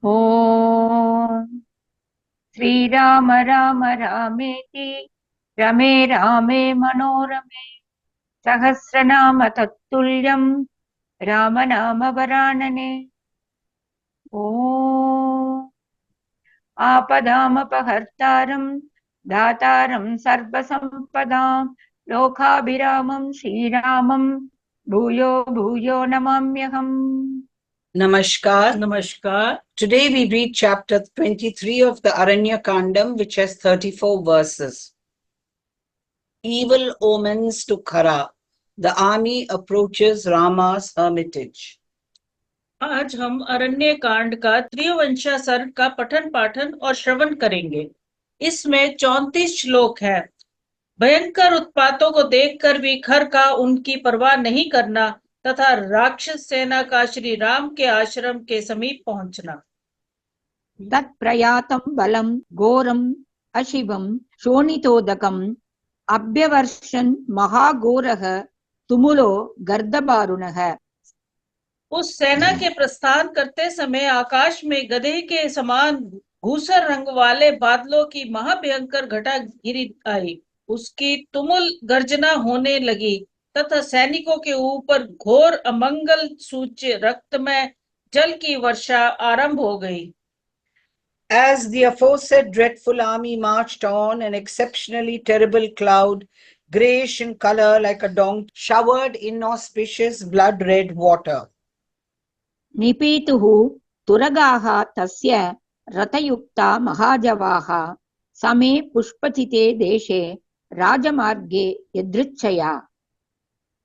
ॐ श्रीराम राम रामेति रमे रामे मनोरमे सहस्रनाम तत्तुल्यं राम नाम वरानने। ॐ आपदामपहर्तारं दातारं सर्वसम्पदां लोकाभिरामं श्रीरामं भूयो भूयो नमाम्यहम्। Namaskar. Namaskar. Today we read chapter 23 of the Aranya Kandam, which has 34 verses. Evil omens to Khara. The army approaches Rama's hermitage. आज हम अरण्य कांड का त्रिवंशा सर्ग का पठन पाठन और श्रवण करेंगे। इसमें 34 श्लोक है। भयंकर उत्पातों को देखकर भी खर का उनकी परवाह नहीं करना तथा राक्षस सेना का श्री राम के आश्रम के समीप पहुंचना। तत्प्रयातं बलं घोरम् अशिवं शोणितोदकम् अभ्यवर्षन् महाघोरः तुमुलो गर्दबारुणः। उस सेना के प्रस्थान करते समय आकाश में गधे के समान घूसर रंग वाले बादलों की महाभयंकर घटा गिरी आई। उसकी तुमुल गर्जना होने लगी तथा सैनिकों के ऊपर घोर अमंगल सूच्य रक्तमय जल की वर्षा आरंभ हो गई। As the aforesaid dreadful army marched on, an exceptionally terrible cloud, greyish in color like a donkey, showered inauspicious blood-red water. निपीतुः तुरगाः तस्य रथयुक्ता महाजवाः समे पुष्पचिते देशे राजमार्गे यदृच्छया।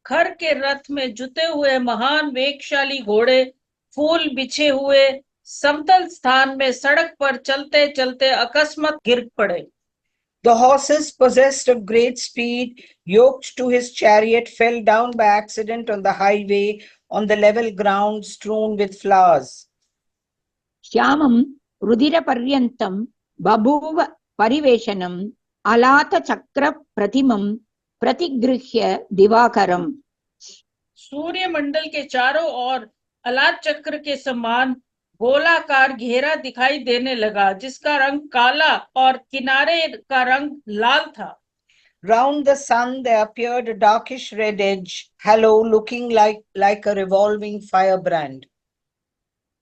खर के रथ में जुते हुए महान वेगशाली घोड़े फूल बिछे हुए समतल स्थान में सड़क पर चलते चलते अकस्मात गिर पड़े। The horses, possessed of great speed, yoked to his chariot, fell down by accident on the highway on the level ground strewn with flowers. श्यामं रुधिरपर्यन्तं बभूव परिवेशनम् अलातचक्र प्रतिमं प्रतिगृह्य दिवाकरम्। सूर्य मंडल के चारों ओर अलात चक्र के समान गोलाकार घेरा दिखाई देने लगा जिसका रंग काला और किनारे का रंग लाल था। Round the sun there appeared a darkish red edge, halo, looking like a revolving firebrand.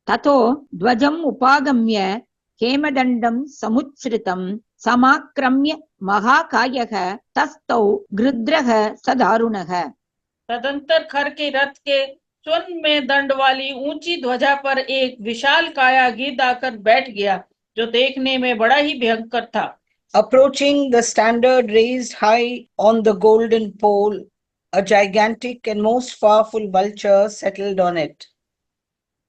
ततो ध्वजम् उपागम्य हेमदण्डं समुच्छ्रितं समाक्रम्य महाकायः तस्थौ गृध्रः स दारुणः। तदंतर खर के रथ के स्वर्ण में दंड वाली ऊंची ध्वजा पर एक विशाल काया गिद्ध आकर बैठ गया जो देखने में बड़ा ही भयंकर था। Approaching the standard raised high on the golden pole, a gigantic and most powerful vulture settled on it.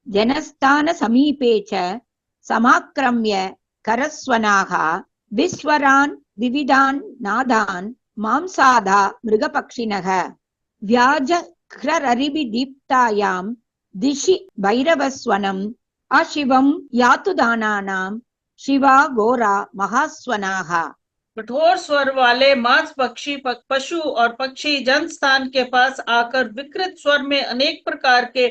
Janasthan समीपे च समाक्रम्य करस्वनाः विस्वरान् विविधान् नादान् मांसादा मृगपक्षिणः व्याजघ्रररिभिदीप्तायां दिशि भैरवस्वनम् अशिवं यातुदानानां शिवा घोरा महास्वनाः। कठोर स्वर वाले मांस पक्षी पशु और पक्षी जनस्थान के पास आकर विकृत स्वर में अनेक प्रकार के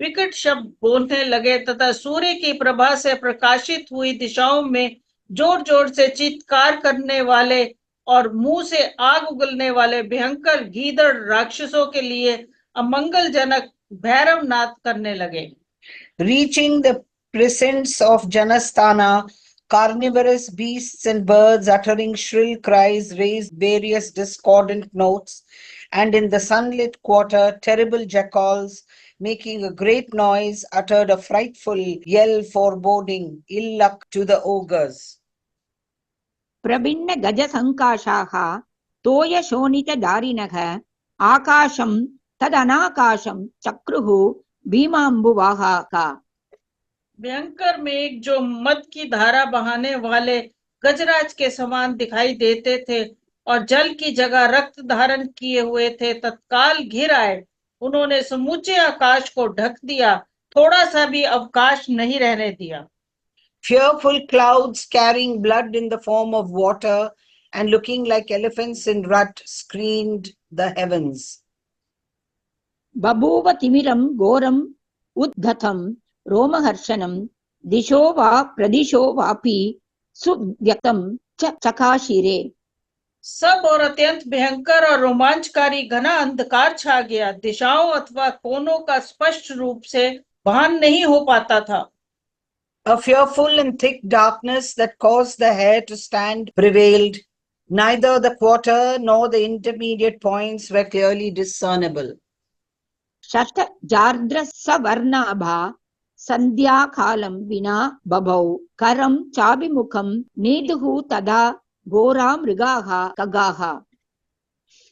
विकट शब्द बोलने लगे तथा सूर्य की प्रभा से प्रकाशित हुई दिशाओं में जोर जोर से चित्कार करने वाले और मुंह से आग उगलने वाले भयंकर गीदड़ राक्षसों के लिए अमंगलजनक भैरव नाद करने लगे। Reaching the precincts of Janasthana, carnivorous beasts and birds uttering shrill cries raised various discordant notes, and in the sunlit quarter, terrible jackals, making a great noise, uttered a frightful yell foreboding ill luck to the ogres. प्रभिन्न गज संकाशाः तोय शोणित दारिणः आकाशं तदनाकाशं चक्रुः भीमाम्बुवाहाका। भयंकर मेघ जो मद की धारा बहाने वाले गजराज के समान दिखाई देते थे और जल की जगह रक्त धारण किए हुए थे तत्काल घिर आए। उन्होंने समूचे आकाश को ढक दिया, थोड़ा सा भी अवकाश नहीं रहने दिया। Fearful clouds carrying blood in the form of water and looking like elephants in rut screened the heavens. बभूव तिमिरं घोरम् उद्गतं रोमहर्षणं दिशो वा प्रदिशो वापि सुव्यक्तं च चकाशिरे। सब और अत्यंत भयंकर और रोमांचकारी घना अंधकार छा गया। दिशाओं अथवा कोनों का स्पष्ट रूप से भान नहीं हो पाता था। A fearful and thick darkness that caused the hair to stand prevailed. Neither the quarter nor the intermediate points were clearly discernible. शत जार्द्र सवर्णाभा संध्याकालं विना बभौ करं चाभिमुखं नेदुः तदा घोरा मृगाः खगाः।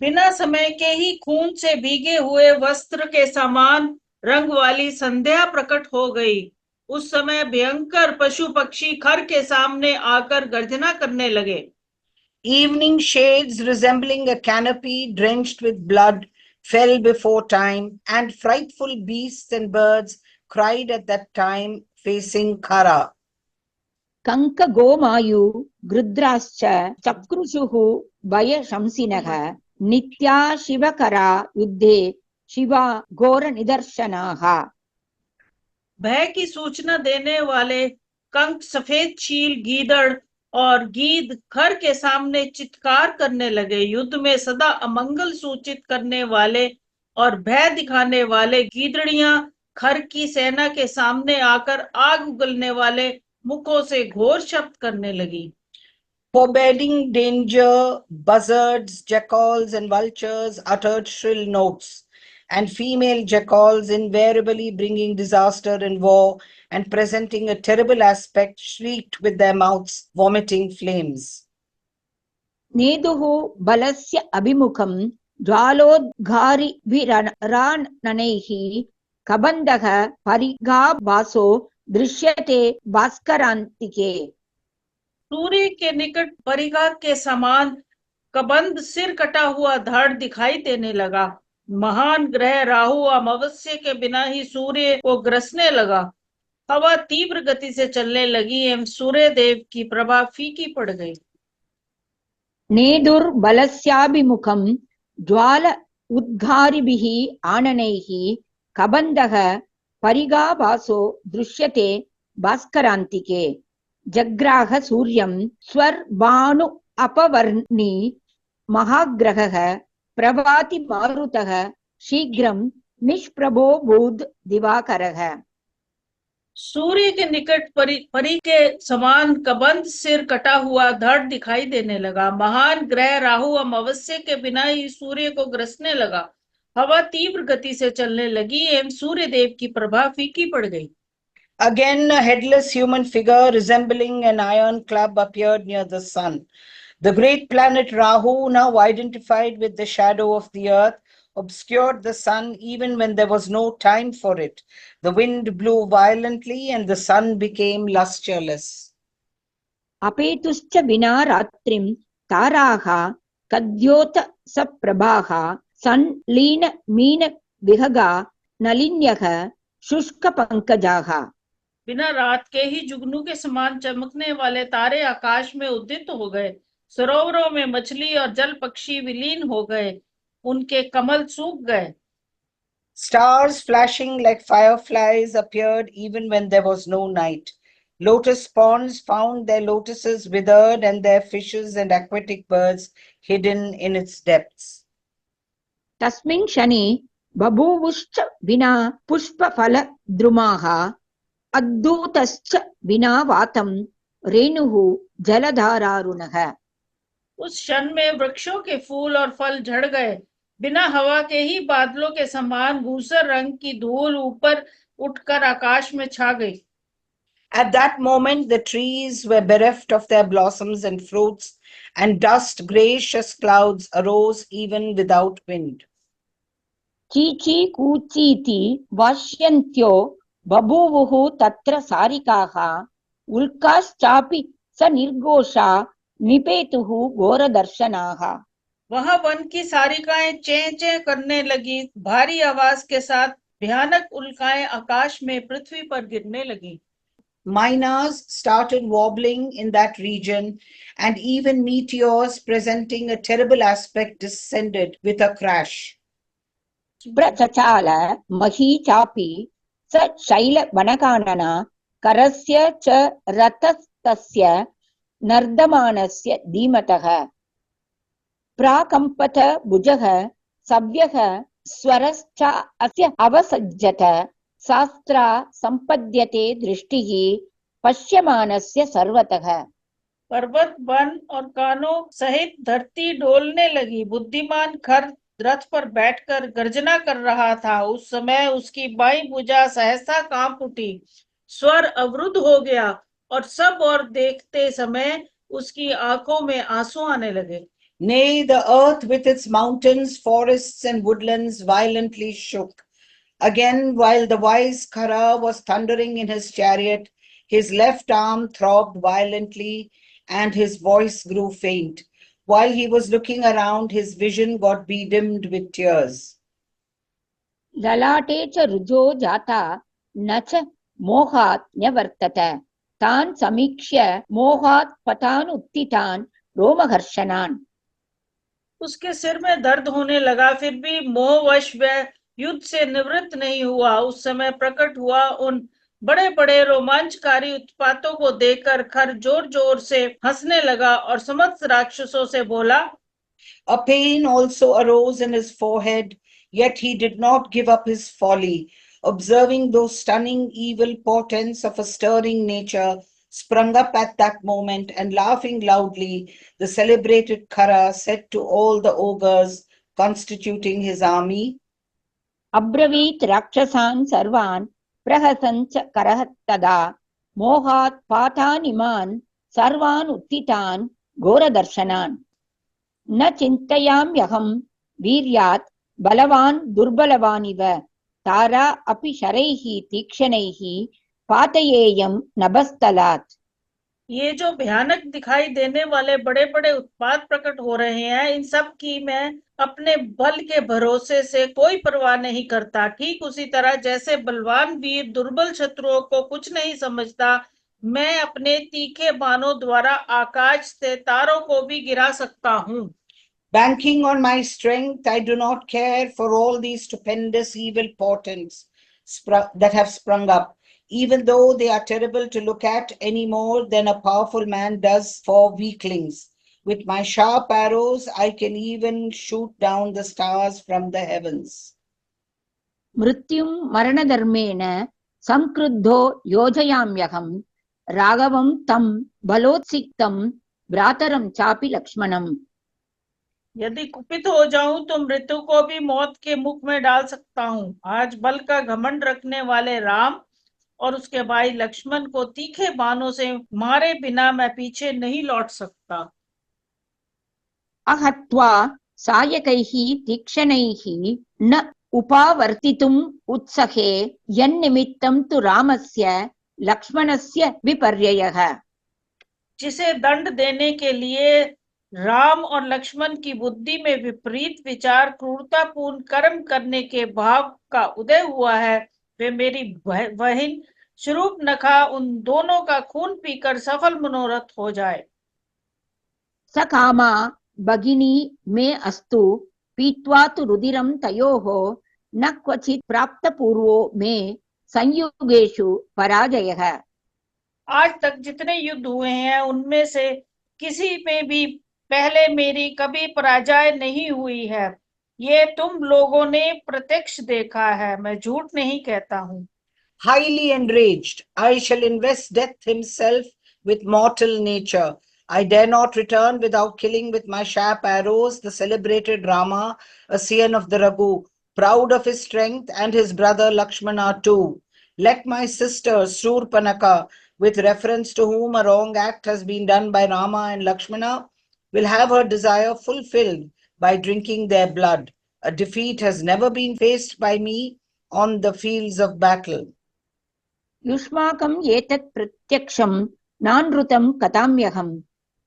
बिना समय के ही खून से भीगे हुए वस्त्र के समान रंग वाली संध्या प्रकट हो गई। उस समय भयंकर पशु पक्षी खर के सामने आकर गर्जना करने लगे। Evening shades resembling a canopy drenched with blood fell before time, and frightful beasts and birds cried at that time, facing Khara. Kank गोमायु गृद्राश्च चक्रुषुः भयशंसिनः नित्या शिवकरा युद्धे शिवा घोर निदर्शनाः। भय की सूचना देने वाले कंक, सफेद चील, गीदड़ और गीद खर के सामने चित्कार करने लगे। युद्ध में सदा अमंगल सूचित करने वाले और भय दिखाने वाले गीदड़ियां खर की सेना के सामने आकर आग उगलने वाले मुखों से घोर शब्द करने लगी। Forbidding danger, buzzards, jackals, and vultures uttered shrill notes, and female jackals, invariably bringing disaster and war and presenting a terrible aspect, shrieked with their mouths, vomiting flames. नेदुः बलस्य अभिमुखं ज्वालोद्गारिभिराननैः कबन्धः परिघाभासो दृश्यते भास्करान्तिके। सूर्य के निकट परिघा के समान कबंध सिर कटा हुआ धड़ दिखाई देने लगा। महान ग्रह राहु अमावस्या के बिना ही सूर्य को ग्रसने लगा। हवा तीव्र गति से चलने लगी एवं सूर्य देव की प्रभा फीकी पड़ गई। नेदुर्बलस्याभिमुखं ज्वाल उद्गारिभिः आननैः कबन्धः परिघाभासो दृश्यते भास्करान्तिके। जग्राह सूर्यं स्वर्भानु अपवर्णी महाग्रहः प्रभाति मारुतः शीघ्रं निष्प्रभो भूद दिवाकरः। सूर्य के निकट परी के समान कबंध सिर कटा हुआ धड़ दिखाई देने लगा। महान ग्रह राहु अमावस्या के बिना ही सूर्य को ग्रसने लगा। हवा तीव्र गति से चलने लगी एवं सूर्य देव की प्रभा फीकी पड़ गई। Again, a headless human figure resembling an iron club appeared near the sun. The great planet Rahu, now identified with the shadow of the earth, obscured the sun even when there was no time for it. The wind blew violently and the sun became lusterless. अपेतुश्च विना रात्रिं ताराः कद्योत सप्रभाः संलीन mean विहगा नलिन्यः शुष्क पंकजाः। बिना रात के ही जुगनू के समान चमकने वाले तारे आकाश में उदित हो गए। सरोवरों में मछली और जल पक्षी विलीन हो गए। उनके कमल सूख गए। Stars flashing like fireflies appeared even when there was no night. Lotus ponds found their lotuses withered and their fishes and aquatic birds hidden in its depths. तस्मिन् क्षणे बभूवुश्च विना पुष्पफलद्रुमाः अद्भुतश्च विना वातं रेणुः जलधारारुणः। उस क्षण में वृक्षों के फूल और फल झड़ गए। बिना हवा के ही बादलों के समान धूसर रंग की धूल ऊपर उठकर आकाश में छा गई। At that moment, the trees were bereft of their blossoms and fruits, and dust, gracious clouds arose even without wind. Chichi कूचीति वाष्यन्त्यो बभूवुः तत्र सारिकाः उल्काश्चापि स निर्घोषा निपेतुः घोरदर्शनाः। वहां वन की सारिकाएं चें चें करने लगी। भारी आवाज के साथ भयानक उल्काएं आकाश में पृथ्वी पर गिरने लगी। Minas started wobbling in that region, and even meteors presenting a terrible aspect descended with a crash. प्रचचाल मही चापि स शैल वनकानना करस्य च रथस्तस्य नर्दमानस्य धीमतः प्राकम्पत भुजः सव्यः स्वरश्च अस्य अवसज्जत शास्त्रा संपद्यते दृष्टिः पश्यमानस्य सर्वतः। पर्वत वन और कानों सहित धरती डोलने लगी। बुद्धिमान खर रथ पर बैठकर गर्जना कर रहा था। उस समय उसकी बाईं भुजा सहसा कांप उठी, स्वर अवरुद्ध हो गया और सब और देखते समय उसकी आंखों में आंसू आने लगे। Nay, the earth with its mountains, forests, and woodlands violently shook. Again, while the wise Khara was thundering in his chariot, his left arm throbbed violently and his voice grew faint. While he was looking around, his vision got bedimmed with tears. ललाटे च रुजो जाता न च मोहात् न्यवर्तत तान् समीक्ष्य मोहात् पतान् उत्थितान् रोमहर्षणान्। उसके सिर में दर्द होने लगा, फिर भी मोहवश वह युद्ध से निवृत्त नहीं हुआ। उस समय प्रकट हुआ उन बड़े बड़े रोमांचकारी उत्पातों को देखकर खर जोर जोर से हंसने लगा और समस्त राक्षसों से बोला। A pain also arose in his forehead, yet he did not give up his folly. Observing those stunning evil portents of a stirring nature sprung up at that moment, and laughing loudly, the celebrated Khara said to all the ogres constituting his army, अब्रवीत् राक्षसान् सर्वान् प्रहसन् च करः तदा मोहात् पातानिमान् सर्वान् उत्थितान् घोरदर्शनान्। न चिन्तयाम्यहं वीर्यात् बलवान् दुर्बलवानिव तारा अपि शरैः तीक्ष्णैः पातयेयं नभस्थलात्। ये जो भयानक दिखाई देने वाले बड़े बड़े उत्पात प्रकट हो रहे हैं, इन सब की मैं अपने बल के भरोसे से कोई परवाह नहीं करता। ठीक उसी तरह जैसे बलवान वीर दुर्बल शत्रुओं को कुछ नहीं समझता, मैं अपने तीखे बाणों द्वारा आकाश से तारों को भी गिरा सकता हूँ। Banking on my strength, I do not care for all these stupendous evil portents that have sprung up, even though they are terrible to look at any more than a powerful man does for weaklings. With my sharp arrows, I can even shoot down the stars from the heavens. मृत्युं मरणधर्मेण संक्रुद्धो योजयाम्यहं राघवं तं बलोत्सिक्तं भ्रातरं चापि लक्ष्मणम्। यदि कुपित हो जाऊं तो मृत्यु को भी मौत के मुख में डाल सकता हूँ। आज बल का घमंड रखने वाले राम और उसके भाई लक्ष्मण को तीखे बाणों से मारे बिना मैं पीछे नहीं लौट सकता। अहत्वा सायकैः तीक्ष्णैः न उपावर्तितुम् उत्सहे यन्निमित्तं तु रामस्य लक्ष्मणस्य विपर्ययः। जिसे दंड देने के लिए राम और लक्ष्मण की बुद्धि में विपरीत विचार क्रूरतापूर्ण कर्म करने के भाव का उदय हुआ है, वे मेरी बहन शूर्पणखा उन दोनों का खून पीकर सफल मनोरथ हो जाए। सकामा भगिनी मे अस्तु पीत्वा तु रुधिरं तयोः न क्वचित् प्राप्तपूर्वो मे संयुगेषु पराजयः। आज तक जितने युद्ध हुए हैं उनमें से किसी में भी पहले मेरी कभी पराजय नहीं हुई है। ये तुम लोगों ने प्रत्यक्ष देखा है, मैं झूठ नहीं कहता हूँ। Highly enraged, I shall invest death himself with mortal nature. I dare not return without killing with my sharp arrows the celebrated Rama, a scion of the Raghu, proud of his strength, and his brother Lakshmana too. Let my sister Shurpanaka, with reference to whom a wrong act has been done by Rama and Lakshmana, will have her desire fulfilled by drinking their blood. A defeat has never been faced by me on the fields of battle. युष्माकं एतत् प्रत्यक्षं नानृतं कथाम्यहं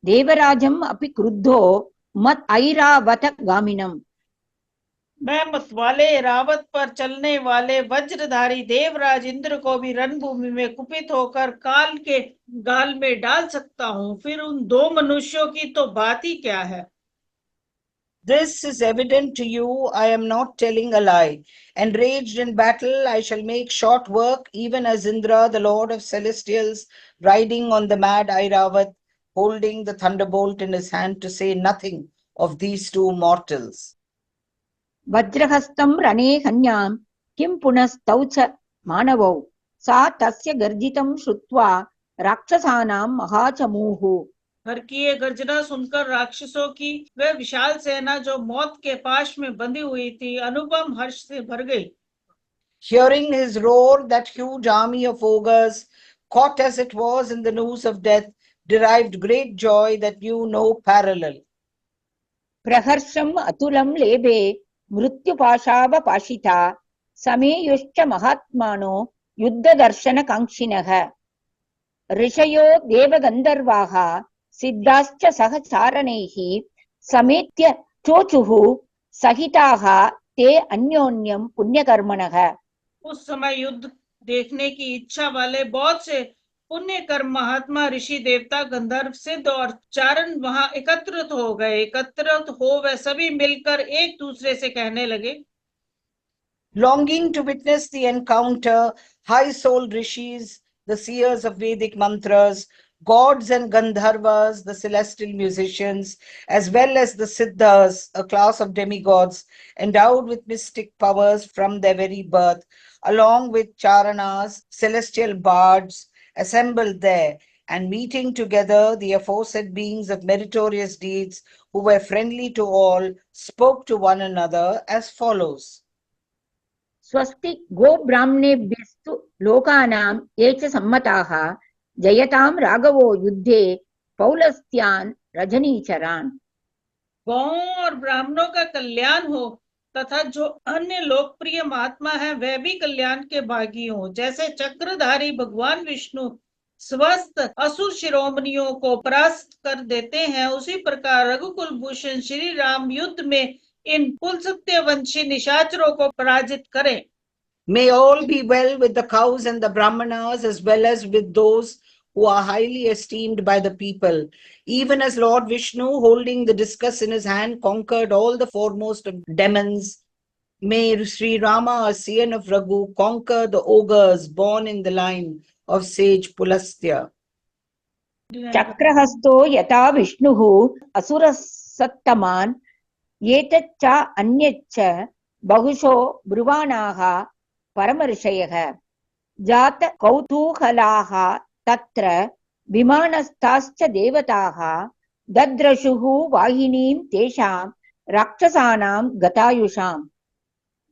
देवराजम् अपि क्रुद्धो मत् ऐरावत गामिनम्। मैं मतवाले रावत पर चलने वाले वज्रधारी देवराज इंद्र को भी रणभूमि में कुपित होकर काल के गाल में डाल सकता हूँ, फिर उन दो मनुष्यों की तो बात ही क्या है। This is evident to you, I am not telling a lie. Enraged in battle, I shall make short work, even as Indra, the lord of celestials, riding on the mad Airavat, holding the thunderbolt in his hand, to say nothing of these two mortals. वज्रहस्तं रणे हन्यां किं पुनस्तौ च मानवौ सा तस्य गर्जितं श्रुत्वा राक्षसानां महाचमूः। हर की ये गर्जना सुनकर राक्षसों की वह विशाल सेना जो मौत के पाश में बंधी हुई थी अनुपम हर्ष से भर गई। Hearing his roar, that huge army of ogres, caught as it was in the noose of death, derived great joy that knew no parallel. प्रहर्षम् अतुलं लेभे मृत्युपाशावपाशिता समेयुश्च महात्मानो युद्धदर्शनकाङ्क्षिणः ऋषयो देवगन्धर्वाः सिद्धाश्च सहचारणैः समेत्य चोचुः सहिताः ते अन्योन्यं पुण्यकर्मणः। उस समय युद्ध देखने की इच्छा वाले बहुत से पुण्य कर्म महात्मा ऋषि देवता गंधर्व सिद्ध और चारण वहां एकत्रित हो गए। एकत्रित हो वह सभी मिलकर एक दूसरे से कहने लगे, Longing to witness the encounter, high-souled rishis, the seers of Vedic mantras, gods and Gandharvas, the celestial musicians, as well as the Siddhas, a class of demigods endowed with mystic powers from their very birth, along with Charanas, celestial bards, assembled there, and meeting together, the aforesaid beings of meritorious deeds, who were friendly to all, spoke to one another as follows. स्वस्ति गोब्राह्मणेभ्यस्तु लोकानां ये च सम्मताः जयतां राघवो युद्धे पौलस्त्यान् रजनीचरान्। गौओं और ब्राह्मणों का कल्याण हो तथा जो अन्य लोकप्रिय महात्मा है वह भी कल्याण के भागी हो। जैसे चक्रधारी भगवान विष्णु स्वस्थ असुर शिरोमणियों को परास्त कर देते हैं, उसी प्रकार रघुकुल भूषण श्री राम युद्ध में इन कुल सत्यवंशी निशाचरों को पराजित करें। May all be well with the cows and the brahmanas, as well as with those who are highly esteemed by the people. Even as Lord Vishnu, holding the discus in his hand, conquered all the foremost of demons, may Sri Rama, a scion of Raghu, conquer the ogres born in the line of sage Pulastya. चक्रहस्तो यथा विष्णुः असुरसत्तमान् एतच्च अन्यच्च बहुशो ब्रुवाणाः परमऋषयः जात कौतूहलाः तत्र विमानस्थाश्च देवताः दद्रशुः वाहिनीं तेषां राक्षसानां गतायुषाम्।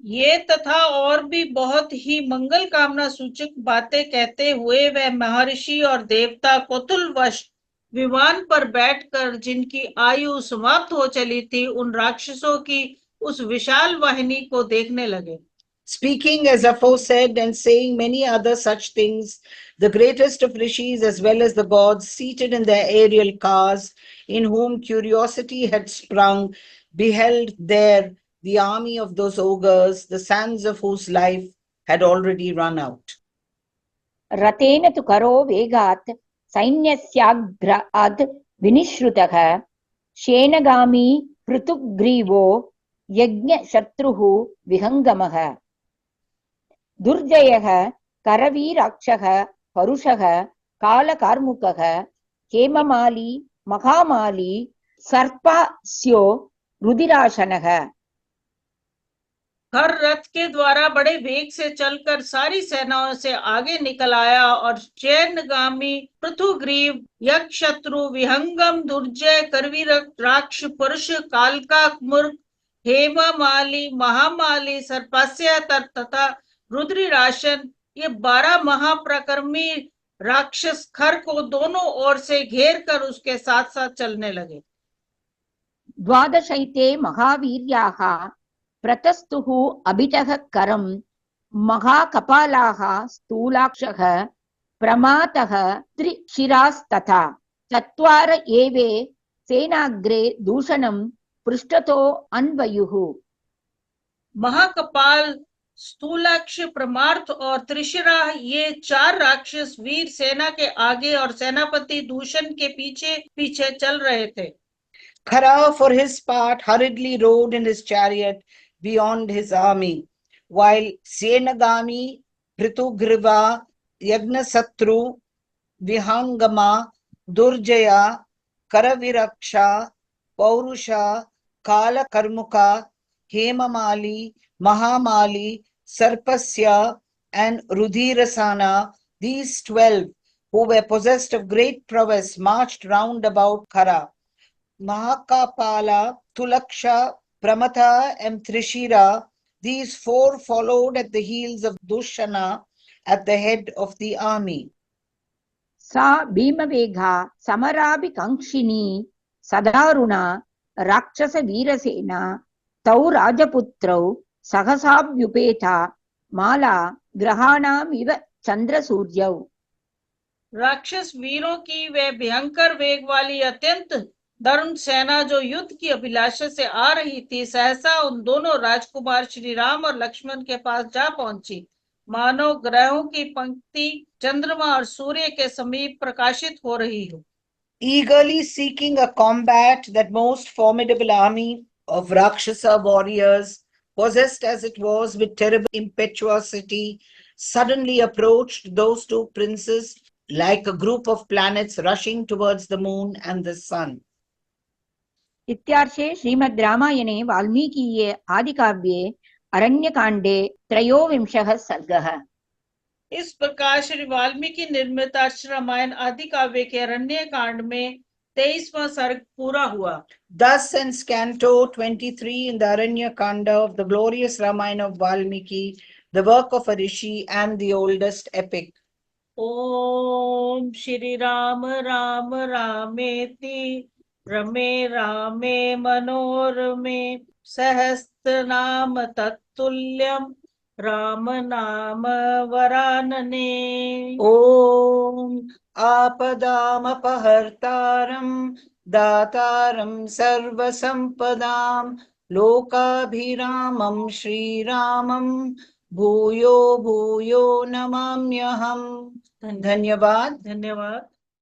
ये तथा और भी बहुत ही मंगल कामना सूचक बातें कहते हुए वह महर्षि और देवता कौतूहलवश विमान पर बैठकर जिनकी आयु समाप्त हो चली थी उन राक्षसों की उस विशाल वाहिनी को देखने लगे। Speaking as aforesaid and saying many other such things, the greatest of rishis as well as the gods, seated in their aerial cars, in whom curiosity had sprung, beheld there the army of those ogres, the sands of whose life had already run out. रतेन तु करो वेगात् सैन्यस्याग्राद् विनिश्रुतः शेनगामी पृथुग्रीवो यज्ञशत्रुः विहङ्गमः दुर्जयः करवीराक्षः परुषः कालकार्मुकः हेममाली महामाली सर्पास्यो रुधिराशनः। हर रथ के द्वारा बड़े वेग से चलकर सारी सेनाओं से आगे निकल आया और चैनगामी पृथुग्रीव यक्षशत्रु विहंगम दुर्जय करवीर राक्ष पुरुष कालका मूर्ख हेममाली महामाली सर्पास्य तथा रुद्रिराशन ये 12 महाप्रकर्मी राक्षस खर को दोनों ओर से घेर कर उसके साथ साथ चलने लगे। द्वादशैते महावीर्याः प्रतस्तुः अभितः करं महाकपालाः स्थूलाक्षः प्रमातः त्रिशिरास्तथा चत्वार एवे सेनाग्रे दूषणं पृष्ठतो अन्वयुः। महाकपाल स्थूलाक्ष प्रमार्थ और त्रिशिरा ये 4 राक्षस वीर सेना के आगे और सेनापति दूषण के पीछे पीछे चल रहे थे। Khara, for his part, hurriedly rode in his chariot beyond his army, while Senagami, Pritugriva, Yagnasatru, Vihangama, Durjaya, Karaviraksha, Paurusha, Kala Karmuka, Hemamali, Mahamali, Sarpasya, and Rudhirasana, these 12 who were possessed of great prowess marched round about Khara. Mahakapala, Tulaksha, Pramata, and Trishira, these 4 followed at the heels of Dushana at the head of the army. सा भीमवेगा समराभिकाङ्क्षिणी सदारुणा राक्षसवीरसेना तौ राजपुत्रौ सहसाभ्युपेता माला ग्रहाणाम् इव चन्द्रसूर्यौ। राक्षस वीरों की वे भयंकर वेग वाली अत्यंत दारुण सेना जो युद्ध की अभिलाषा से आ रही थी, सहसा उन दोनों राजकुमार श्री राम और लक्ष्मण के पास जा पहुंची, मानो ग्रहों की पंक्ति चंद्रमा और सूर्य के समीप प्रकाशित हो रही हो। Eagerly seeking a combat, that most formidable army of Rakshasa warriors, possessed as it was with terrible impetuosity, suddenly approached those 2 princes like a group of planets rushing towards the moon and the sun. इत्यार्षे श्रीमद् रामायणे वाल्मीकीये आदिकाव्ये अरण्यकाण्डे 23 सर्गः। इस प्रकार श्री वाल्मीकि निर्मित रामायण आदि काव्य के अरण्य कांड में 23वां सर्ग पूरा हुआ। Thus ends Canto 23 in the Aranya Kanda of the glorious Ramayana of Valmiki, the work of a rishi and the oldest epic. ओम श्री राम राम रामेति रमे रामे मनोरमे सहस्रनाम तत्तुल्यम राम नाम वरानने। Om Apadamapahārtāram Dātāram Sarvasampadām Lokabhiramam Shri Ramam Bhuyo Bhuyo Namamyaham. धन्यवाद। धन्यवाद।